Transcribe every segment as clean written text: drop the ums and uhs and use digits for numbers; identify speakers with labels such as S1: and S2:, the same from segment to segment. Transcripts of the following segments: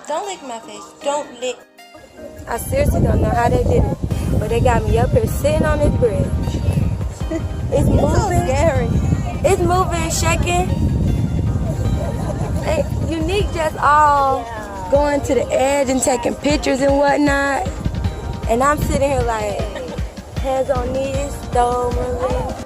S1: Don't lick my face. Don't lick. I seriously don't know how they did it, but they got me up here sitting on this bridge. It's moving. So scary. It's moving, shaking. Unique just all going to the edge and taking pictures and whatnot. And I'm sitting here like, hands on knees, don't move.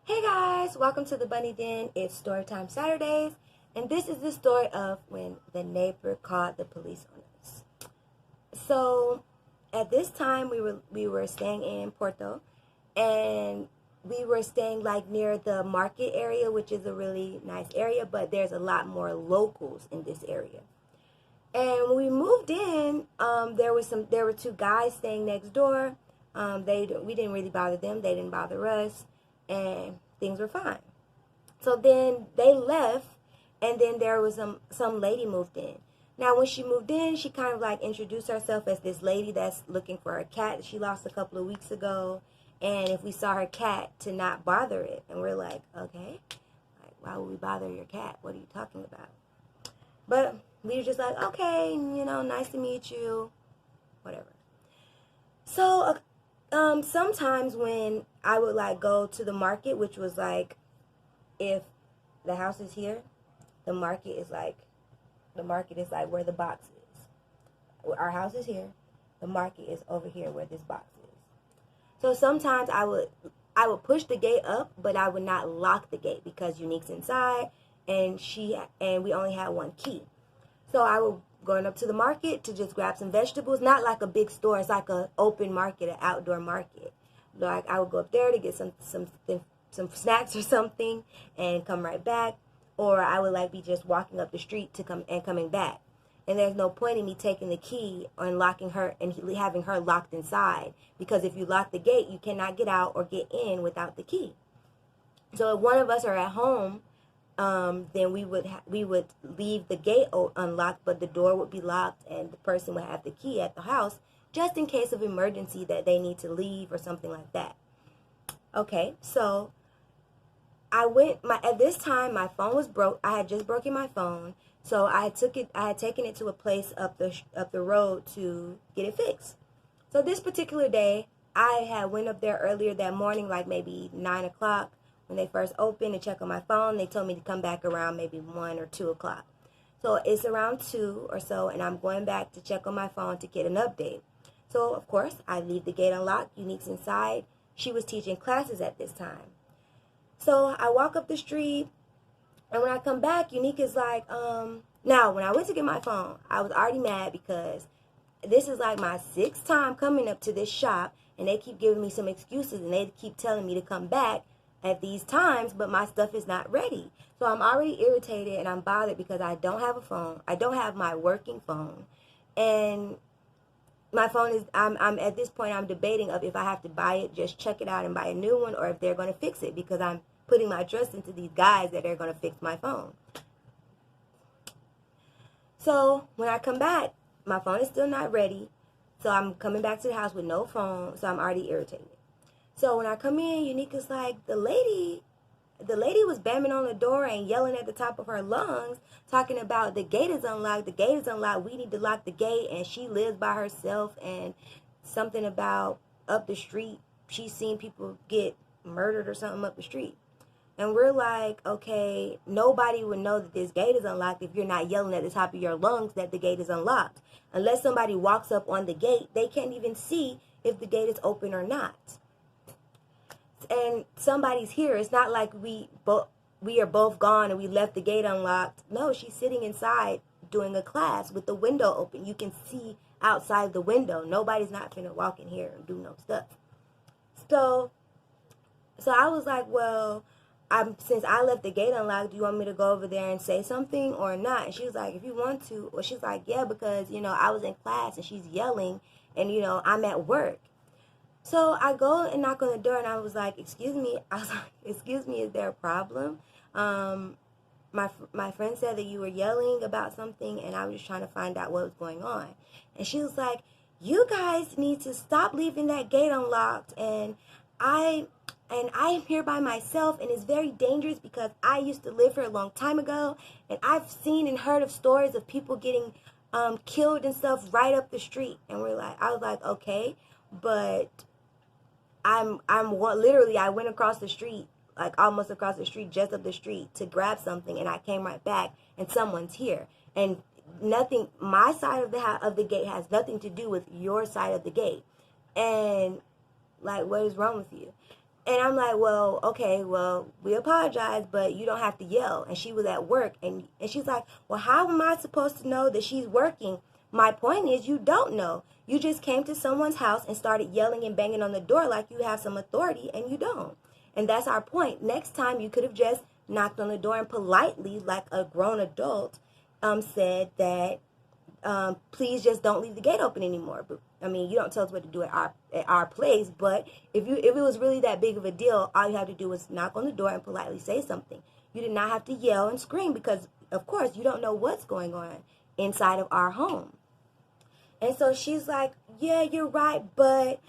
S1: Hey guys, welcome to the Bunny Den. It's Storytime Saturdays, and this is the story of when the neighbor called the police on us. So, at this time, we were staying in Porto, and we were staying like near the market area, which is a really nice area, but there's a lot more locals in this area. And when we moved in, there were two guys staying next door. We didn't really bother them. They didn't bother us. And things were fine. So then they left, and then there was some lady moved in. Now, when she moved in, she kind of like introduced herself as this lady that's looking for a cat that she lost a couple of weeks ago, and if we saw her cat, to not bother it. And we're like, okay, like, why would we bother your cat? What are you talking about? But we were just like, okay, nice to meet you, whatever. So sometimes when I would like go to the market, which was like, if the house is here, the market is like where the box is. Our house is here, the market is over here where this box is. So sometimes I would push the gate up, but I would not lock the gate because Unique's inside, and we only had one key. So I would going up to the market to just grab some vegetables, not like a big store. It's like an open market, an outdoor market. Like I would go up there to get some snacks or something and come right back, or I would like be just walking up the street coming back. And there's no point in me taking the key and locking her and having her locked inside, because if you lock the gate, you cannot get out or get in without the key. So if one of us are at home, then we would leave the gate unlocked, but the door would be locked, and the person would have the key at the house just in case of emergency that they need to leave or something like that. Okay, so at this time my phone was broke. I had just broken my phone, so I had taken it to a place up the road to get it fixed. So this particular day, I had went up there earlier that morning, like maybe 9 o'clock. When they first opened to check on my phone, they told me to come back around maybe 1 or 2 o'clock. So it's around 2 or so, and I'm going back to check on my phone to get an update. So, of course, I leave the gate unlocked. Unique's inside. She was teaching classes at this time. So I walk up the street, and when I come back, Unique is like, Now, when I went to get my phone, I was already mad because this is like my 6th time coming up to this shop, and they keep giving me some excuses, and they keep telling me to come back at these times, but my stuff is not ready. So I'm already irritated and I'm bothered because I don't have a phone. I don't have my working phone. And my phone is, I'm at this point, I'm debating of if I have to buy it, just check it out and buy a new one, or if they're going to fix it, because I'm putting my trust into these guys that they're going to fix my phone. So when I come back, my phone is still not ready. So I'm coming back to the house with no phone. So I'm already irritated. So when I come in, Unique is like, the lady was banging on the door and yelling at the top of her lungs, talking about the gate is unlocked, we need to lock the gate, and she lives by herself, and something about up the street, she's seen people get murdered or something up the street. And we're like, okay, nobody would know that this gate is unlocked if you're not yelling at the top of your lungs that the gate is unlocked. Unless somebody walks up on the gate, they can't even see if the gate is open or not. And somebody's here. It's not like we are both gone and we left the gate unlocked. No, she's sitting inside doing a class with the window open. You can see outside the window. Nobody's not finna walk in here and do no stuff. So I was like, well, since I left the gate unlocked, do you want me to go over there and say something or not? And she was like, if you want to. Well, she's like, yeah, because, I was in class and she's yelling and, I'm at work. So I go and knock on the door, and I was like, excuse me. I was like, excuse me, is there a problem? My friend said that you were yelling about something, and I was just trying to find out what was going on. And she was like, you guys need to stop leaving that gate unlocked, and I am here by myself, and it's very dangerous because I used to live here a long time ago, and I've seen and heard of stories of people getting killed and stuff right up the street. And I was like, okay, but literally, I went across the street, like almost across the street, just up the street to grab something, and I came right back, and someone's here, and nothing. My side of the gate has nothing to do with your side of the gate, and like, what is wrong with you? And I'm like, well, okay, well, we apologize, but you don't have to yell. And she was at work, and she's like, well, how am I supposed to know that she's working? My point is, you don't know. You just came to someone's house and started yelling and banging on the door like you have some authority, and you don't. And that's our point. Next time, you could have just knocked on the door and politely, like a grown adult, said that, please just don't leave the gate open anymore. But I mean, you don't tell us what to do at our place, but if it was really that big of a deal, all you have to do was knock on the door and politely say something. You did not have to yell and scream because, of course, you don't know what's going on inside of our home. And so she's like, yeah, you're right, but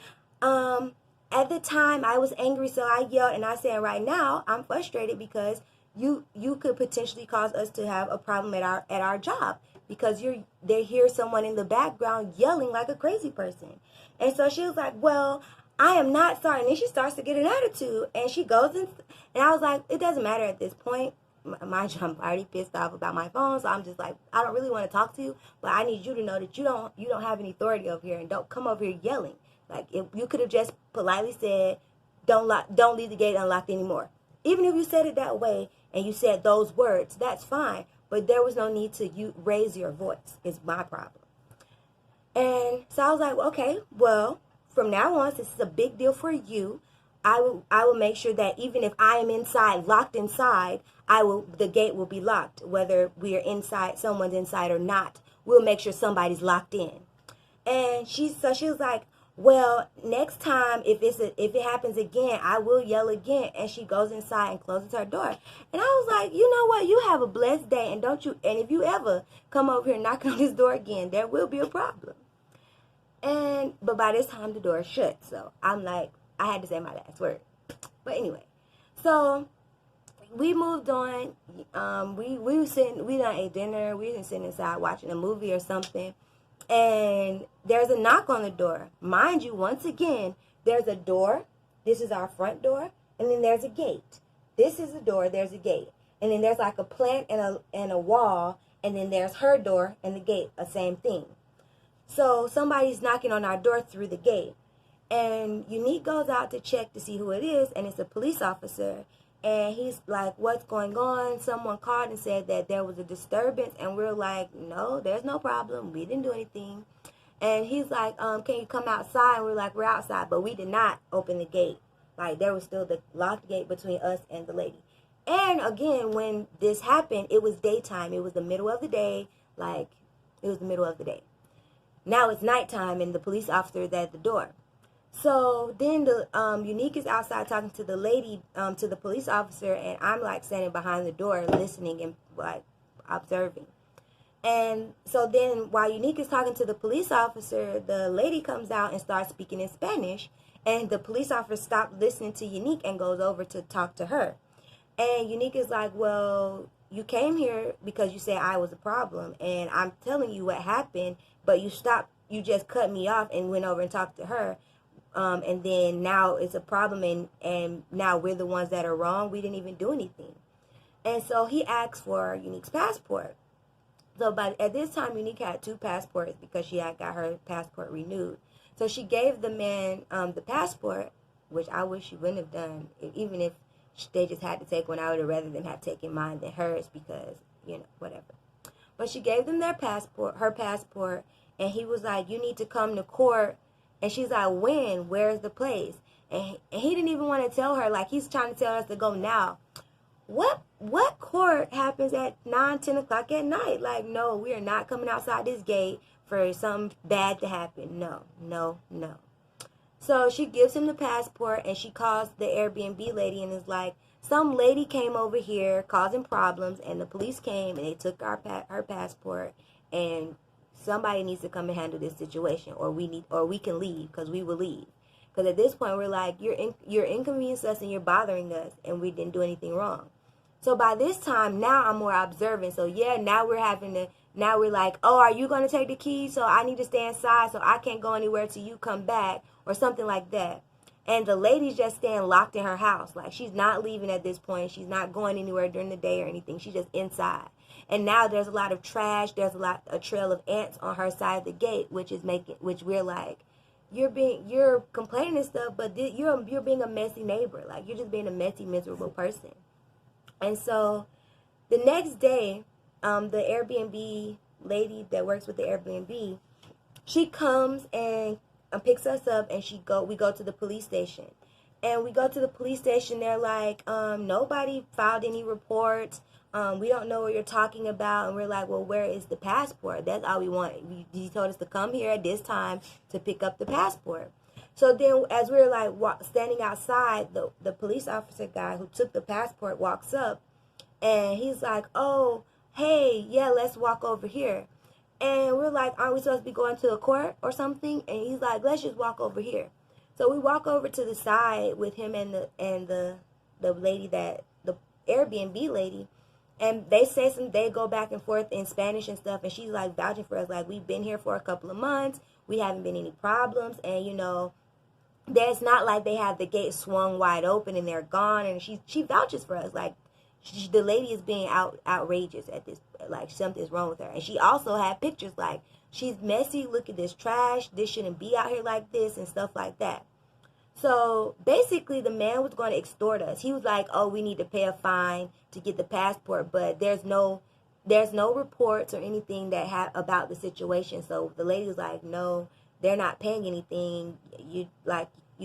S1: at the time I was angry, so I yelled, and I said, right now I'm frustrated because you could potentially cause us to have a problem at our job because they hear someone in the background yelling like a crazy person. And so she was like, well, I am not sorry. And then she starts to get an attitude, and she goes and I was like, it doesn't matter at this point. Mind you, I'm already pissed off about my phone, so I'm just like, I don't really want to talk to you, but I need you to know that you don't have any authority over here, and don't come over here yelling. Like, if you could have just politely said, don't leave the gate unlocked anymore. Even if you said it that way and you said those words, that's fine, but there was no need to raise your voice. Is my problem. And so I was like, okay, well, from now on, since it's a big deal for you, I will make sure that even if I am inside, locked inside, the gate will be locked, whether we are inside, someone's inside or not. We'll make sure somebody's locked in. And she was like, well, next time if it happens again, I will yell again. And she goes inside and closes her door. And I was like, you know what? You have a blessed day, and if you ever come over here knocking on this door again, there will be a problem. But by this time the door is shut, so I'm like, I had to say my last word. But anyway, so we moved on. We done ate dinner. We were sitting inside watching a movie or something. And there's a knock on the door. Mind you, once again, there's a door. This is our front door. And then there's a gate. This is the door. There's a gate. And then there's like a plant and a wall. And then there's her door and the gate. The same thing. So somebody's knocking on our door through the gate. And Unique goes out to check to see who it is, and it's a police officer. And he's like, what's going on? Someone called and said that there was a disturbance. And we're like, no, there's no problem. We didn't do anything. And he's like, can you come outside? And we're like, we're outside. But we did not open the gate. Like, there was still the locked gate between us and the lady. And again, when this happened, it was daytime. It was the middle of the day. Like, it was the middle of the day. Now it's nighttime, and the police officer is at the door. So then the Unique is outside talking to the lady, to the police officer, and I'm like standing behind the door listening and like observing. And so then while Unique is talking to the police officer, the lady comes out and starts speaking in Spanish, and the police officer stopped listening to Unique and goes over to talk to her. And Unique is like, well, you came here because you said I was a problem, and I'm telling you what happened, but you just cut me off and went over and talked to her. And then now it's a problem, and now we're the ones that are wrong. We didn't even do anything. And so he asked for Unique's passport. So at this time, Unique had 2 passports because she had got her passport renewed. So she gave the man the passport, which I wish she wouldn't have done, even if they just had to take one out rather than have taken mine than hers because, whatever. But she gave them her passport, and he was like, you need to come to court. And she's like, when? Where's the place? And he didn't even want to tell her. Like, he's trying to tell us to go now. What court happens at 9, 10 o'clock at night? Like, no, we are not coming outside this gate for something bad to happen. No. So she gives him the passport, and she calls the Airbnb lady and is like, some lady came over here causing problems, and the police came and they took her passport, and somebody needs to come and handle this situation, or we can leave, because we will leave. Because at this point we're like, you're inconveniencing us and you're bothering us, and we didn't do anything wrong. So by this time, now I'm more observant. So yeah, now we're like, oh, are you going to take the keys? So I need to stay inside, so I can't go anywhere till you come back, or something like that. And the lady's just staying locked in her house. Like, she's not leaving at this point. She's not going anywhere during the day or anything. She's just inside. And now there's a lot of trash. There's a trail of ants on her side of the gate, which we're like, you're complaining and stuff, but you're being a messy neighbor. Like, you're just being a messy, miserable person. And so the next day, the Airbnb lady that works with the Airbnb, she comes and picks us up, and we go to the police station. And we go to the police station, they're like, nobody filed any reports. We don't know what you're talking about. And we're like, well, where is the passport? That's all we want. He told us to come here at this time to pick up the passport. So then, as we're like standing outside, the police officer guy who took the passport walks up, and he's like, oh, hey, yeah, let's walk over here. And we're like, aren't we supposed to be going to a court or something? And he's like, let's just walk over here. So we walk over to the side with him and the lady, the Airbnb lady, and they go back and forth in Spanish and stuff, and she's like vouching for us, like, we've been here for a couple of months, we haven't been any problems, and there's not like they have the gate swung wide open and they're gone, and she vouches for us, like, the lady is being outrageous at this, like, something's wrong with her. And she also had pictures like, she's messy, look at this trash, this shouldn't be out here like this, and stuff like that. So basically, the man was going to extort us. He was like, oh, we need to pay a fine to get the passport, but there's no reports or anything about the situation. So the lady was like, no, they're not paying anything. You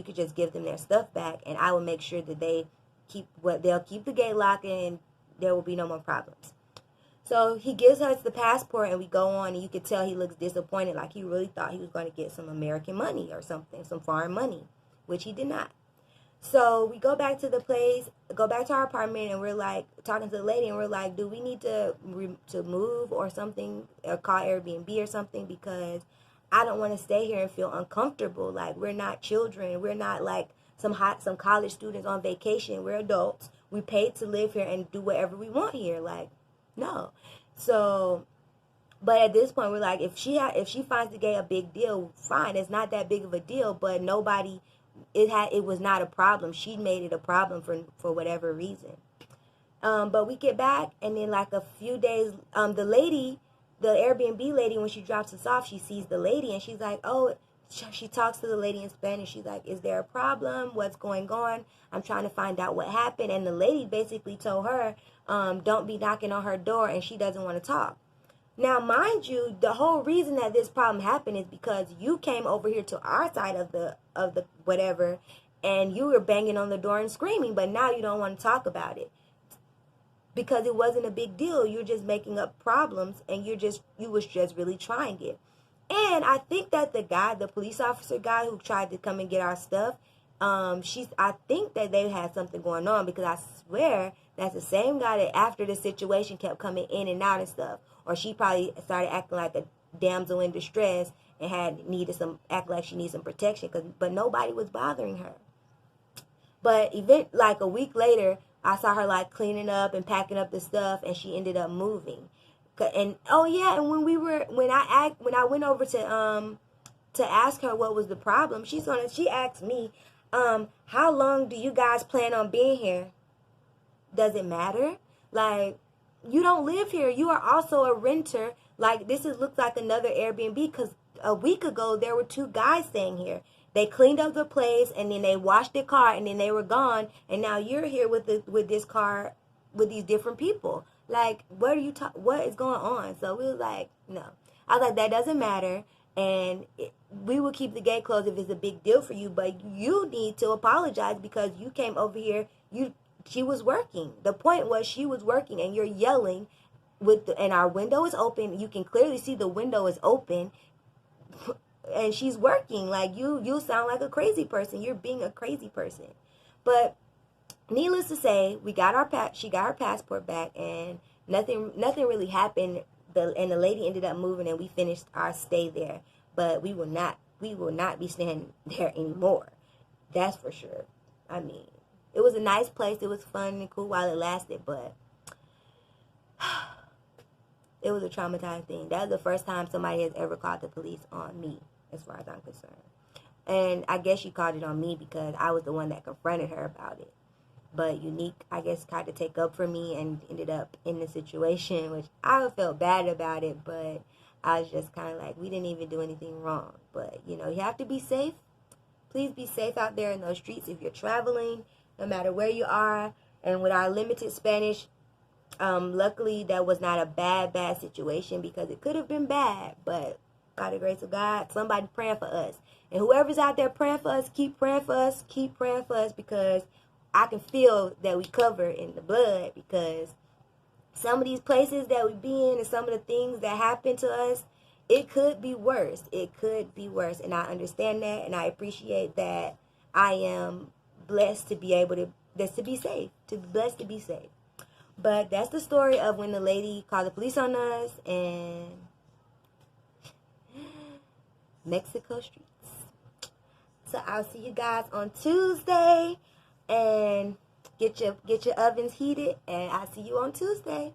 S1: could just give them their stuff back, and I will make sure that they'll keep the gate locked, and there will be no more problems. So he gives us the passport, and we go on, and you could tell he looks disappointed, like he really thought he was going to get some American money or something, some foreign money, which he did not. So we go back to our apartment, and we're like talking to the lady, and we're like, do we need to move or something, or call Airbnb or something, because I don't want to stay here and feel uncomfortable. Like, we're not children. We're not like some college students on vacation. We're adults. We paid to live here and do whatever we want here. Like, no. So, but at this point, we're like, if she finds the gay a big deal, fine. It's not that big of a deal. But it was not a problem. She made it a problem for whatever reason. But we get back, and then like a few days, the Airbnb lady, when she drops us off, she sees the lady, and she's like, oh. She talks to the lady in Spanish. She's like, is there a problem? What's going on? I'm trying to find out what happened. And the lady basically told her, don't be knocking on her door, and she doesn't want to talk. Now, mind you, the whole reason that this problem happened is because you came over here to our side of the whatever, and you were banging on the door and screaming, but now you don't want to talk about it because it wasn't a big deal. You're just making up problems, and you was just really trying it. And I think that the police officer guy who tried to come and get our stuff, I think that they had something going on, because I swear that's the same guy that after the situation kept coming in and out and stuff. Or she probably started acting like a damsel in distress and act like she needed some protection, but nobody was bothering her. But like a week later, I saw her like cleaning up and packing up the stuff, and she ended up moving. And oh yeah, and when I went over to ask her what was the problem, she asked me, how long do you guys plan on being here? Does it matter? Like, you don't live here. You are also a renter. Like, looks like another Airbnb, because a week ago there were two guys staying here. They cleaned up the place, and then they washed their car, and then they were gone, and now you're here with this car with these different people. Like, what is going on? So we was like, no. I was like, that doesn't matter, and we will keep the gate closed if it's a big deal for you, but you need to apologize because you came over here. She was working. The point was she was working, and you're yelling and our window is open. You can clearly see the window is open. and she's working. Like, you sound like a crazy person. You're being a crazy person. But needless to say, she got her passport back, and nothing really happened. And the lady ended up moving, and we finished our stay there. But we will not be staying there anymore. That's for sure. I mean, it was a nice place. It was fun and cool while it lasted, but it was a traumatizing thing. That was the first time somebody has ever called the police on me, as far as I'm concerned. And I guess she called it on me because I was the one that confronted her about it. But Unique, I guess, tried to take up for me and ended up in the situation, which I felt bad about it, but I was just kind of like, we didn't even do anything wrong. But, you have to be safe. Please be safe out there in those streets if you're traveling, no matter where you are. And with our limited Spanish, luckily that was not a bad situation, because it could have been bad. But by the grace of God, somebody praying for us. And whoever's out there praying for us, keep praying for us. Keep praying for us, because I can feel that we cover in the blood, because some of these places that we be in and some of the things that happen to us, it could be worse. It could be worse. And I understand that, and I appreciate that. I am blessed to be able to, to be safe, blessed to be safe. But that's the story of when the lady called the police on us in Mexico streets. So I'll see you guys on Tuesday, and get your ovens heated, and I'll see you on Tuesday.